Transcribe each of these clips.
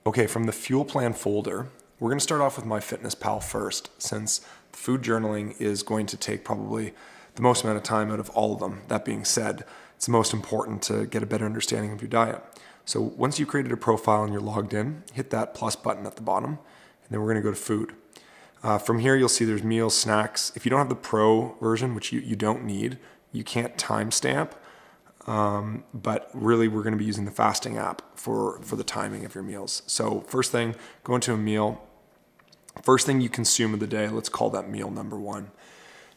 Okay, from the fuel plan folder, we're going to start off with MyFitnessPal first, since food journaling is going to take probably the most amount of time out of all of them. That being said, it's the most important to get a better understanding of your diet. So once you've created a profile and you're logged in, hit that plus button at the bottom, and then we're going to go to food. From here, you'll see there's meals, snacks. If you don't have the pro version, which you don't need, you can't timestamp. But really we're going to be using the fasting app for the timing of your meals. So first thing, go into a meal. First thing you consume of the day, let's call that meal number one.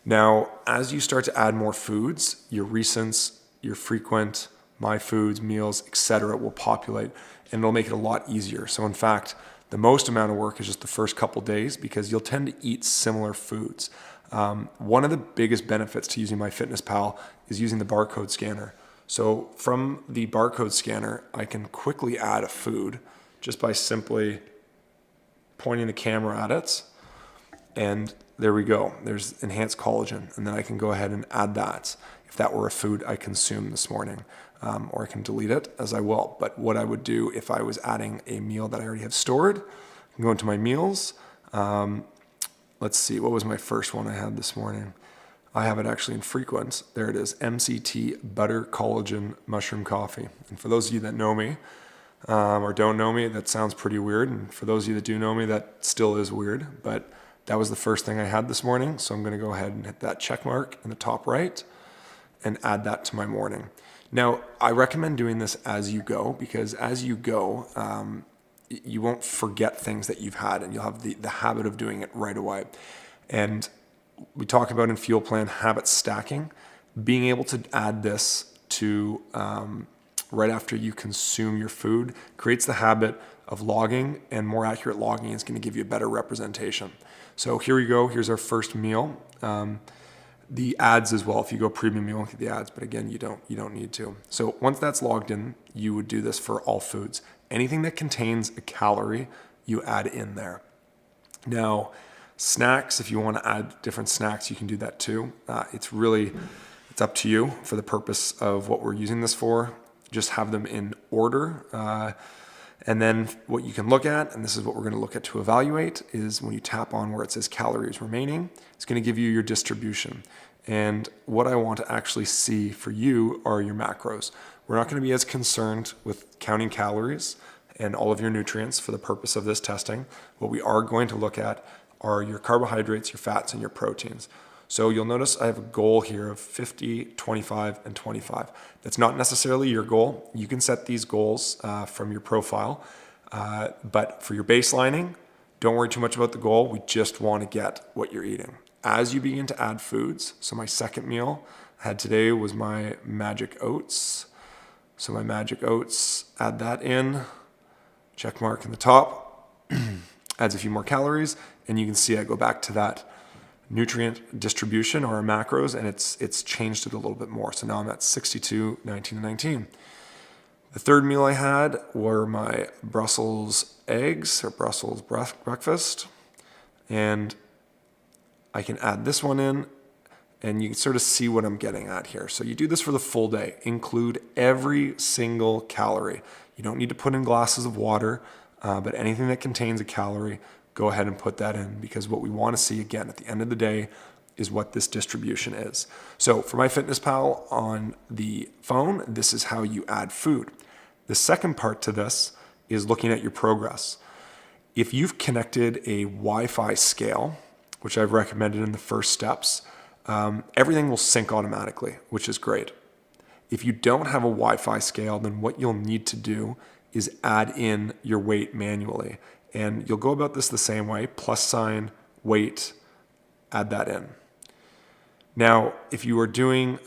Now, as you start to add more foods, your recents, your frequent, my foods, meals, etc. will populate, and it'll make it a lot easier. So in fact, the most amount of work is just the first couple days because you'll tend to eat similar foods. One of the biggest benefits to using MyFitnessPal is using the barcode scanner. So from the barcode scanner, I can quickly add a food just by simply pointing the camera at it. And there we go. There's enhanced collagen. And then I can go ahead and add that if that were a food I consumed this morning. Or I can delete it as I will. But what I would do if I was adding a meal that I already have stored, I can go into my meals. Let's see, what was my first one I had this morning? I have it actually in frequent. There it is, MCT Butter Collagen Mushroom Coffee. And for those of you that know me or don't know me, that sounds pretty weird. And for those of you that do know me, that still is weird. But that was the first thing I had this morning. So I'm going to go ahead and hit that check mark in the top right and add that to my morning. Now, I recommend doing this as you go because as you go, you won't forget things that you've had and you'll have the habit of doing it right away. And we talk about in Fuel Plan habit stacking, being able to add this to right after you consume your food creates the habit of logging, and more accurate logging is going to give you a better representation. So here we go. Here's our first meal. The ads as well. If you go premium, you won't get the ads, but again, you don't need to. So once that's logged in, you would do this for all foods. Anything that contains a calorie, you add in there. Now, snacks, if you want to add different snacks, you can do that too. It's up to you for the purpose of what we're using this for. Just have them in order. And then what you can look at, and this is what we're going to look at to evaluate, is when you tap on where it says calories remaining, it's going to give you your distribution. And what I want to actually see for you are your macros. We're not going to be as concerned with counting calories and all of your nutrients for the purpose of this testing. What we are going to look at are your carbohydrates, your fats, and your proteins. So you'll notice I have a goal here of 50, 25, and 25. That's not necessarily your goal. You can set these goals from your profile. But for your baselining, don't worry too much about the goal. We just want to get what you're eating. As you begin to add foods, so my second meal I had today was my Magic Oats. So my Magic Oats, add that in, check mark in the top, adds a few more calories, and you can see I go back to that nutrient distribution or macros, and it's changed it a little bit more. So now I'm at 62, 19, and 19. The third meal I had were my Brussels eggs or Brussels breakfast, and I can add this one in, and you can sort of see what I'm getting at here. So you do this for the full day. Include every single calorie. You don't need to put in glasses of water, but anything that contains a calorie, go ahead and put that in, because what we want to see again at the end of the day is what this distribution is. So for MyFitnessPal on the phone, this is how you add food. The second part to this is looking at your progress. If you've connected a Wi-Fi scale, which I've recommended in the first steps, everything will sync automatically, which is great. If you don't have a Wi-Fi scale, then what you'll need to do is add in your weight manually. And you'll go about this the same way, plus sign, weight, add that in. Now, if you are doing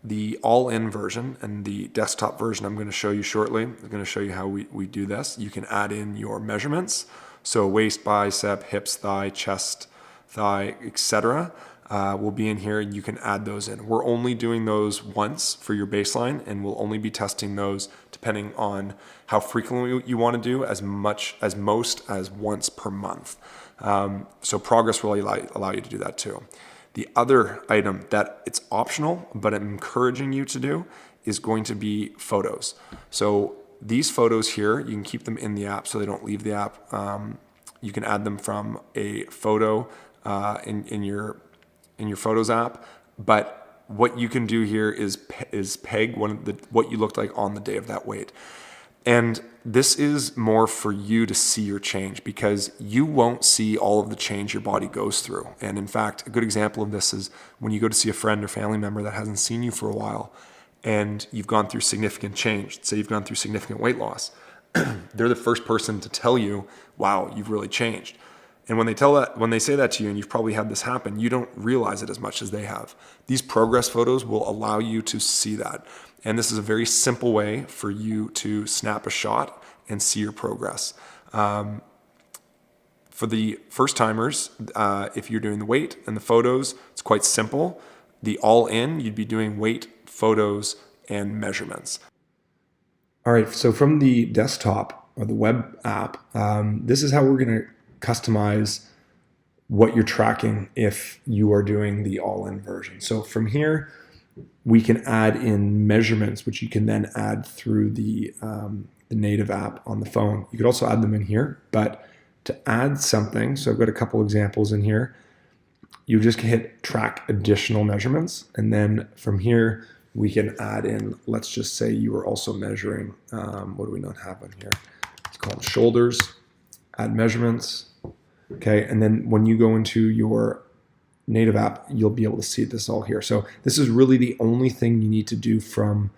the all-in version and the desktop version I'm going to show you shortly, I'm going to show you how we do this. You can add in your measurements. So waist, bicep, hips, thigh, chest, thigh, etc. Will be in here, and you can add those in. We're only doing those once for your baseline, and we'll only be testing those depending on how frequently you want to do, as most as once per month. So progress will allow you to do that too. The other item that it's optional, but I'm encouraging you to do, is going to be photos. So these photos here, you can keep them in the app so they don't leave the app. You can add them from a photo in your Photos app, but what you can do here is peg what you looked like on the day of that weight. And this is more for you to see your change, because you won't see all of the change your body goes through. And in fact, a good example of this is when you go to see a friend or family member that hasn't seen you for a while and you've gone through significant change. Say you've gone through significant weight loss. They're the first person to tell you, wow, you've really changed. And when they say that to you, and you've probably had this happen, you don't realize it as much as they have. These progress photos will allow you to see that. And this is a very simple way for you to snap a shot and see your progress. For the first timers, if you're doing the weight and the photos, it's quite simple. The all in, you'd be doing weight, photos, and measurements. All right, so from the desktop or the web app, this is how we're going to customize what you're tracking if you are doing the all-in version. So from here, we can add in measurements, which you can then add through the native app on the phone. You could also add them in here, but to add something, so I've got a couple examples in here, you just hit track additional measurements, and then from here, we can add in, let's just say you were also measuring, what do we not have on here? Let's call them shoulders, add measurements. Okay, and then when you go into your native app, you'll be able to see this all here. So this is really the only thing you need to do from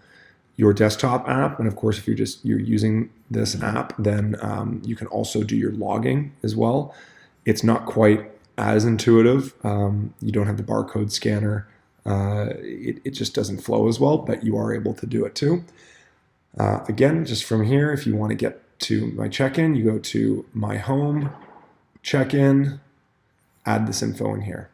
your desktop app. And of course, if you're using this app, then you can also do your logging as well. It's not quite as intuitive. You don't have the barcode scanner. It just doesn't flow as well, but you are able to do it too. Again, just from here, if you want to get to my check-in, you go to my home, check-in, add this info in here.